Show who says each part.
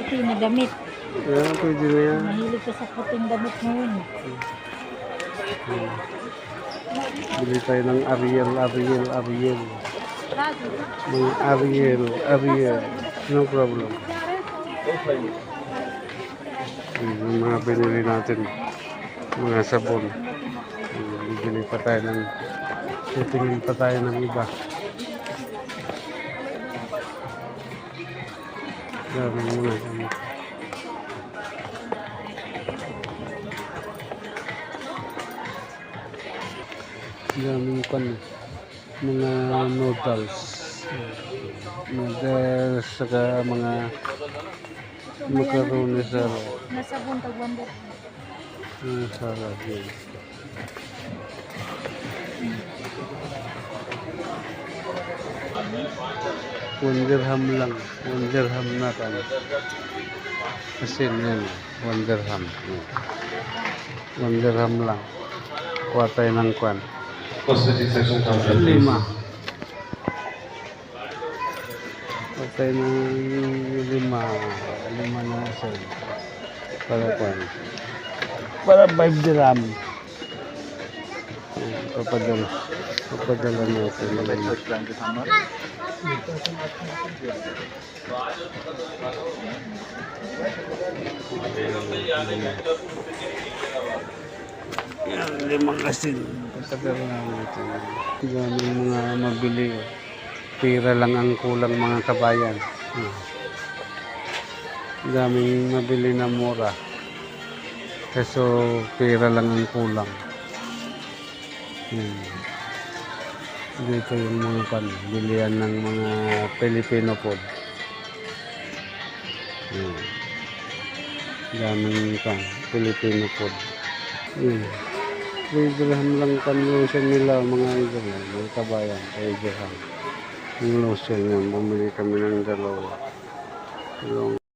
Speaker 1: puti na damit.
Speaker 2: Yan, pwede na yan.
Speaker 1: Mahilig ka sa puting damit ngayon.
Speaker 2: Bili tayo ng Ariel. Mga Ariel. No problem. Yung mga binili natin. Mga sabon. Bibili pa tayo ng titingin pa tayo ng iba. Dami muna kami. Daming pan. Mga noodles. Saka mga macaroni salad.
Speaker 1: Nasabon tag 1 dot.
Speaker 2: Salad yun. $1 lang. $1 na kan. Kasi yan. $1. $1 lang. Kuha tayo ng kwan.
Speaker 3: Cosmetic section counter.
Speaker 2: 5. Kuha tayo ng 5. 5 na isa. Para kwan. Para $5. Papadala natin. Yan, 5 asin. Papadala natin. Daming mga mabili. Pira lang ang kulang mga kabayan. Daming mabili na mura. Kaso pira lang ang kulang. Dito yung mga bilihan ng mga Filipino food. Daming Filipino food. $3 lang lotion nila mga idol. Mga kabayan, $3. Yung lotion yan, bumili kami ng 2. Yung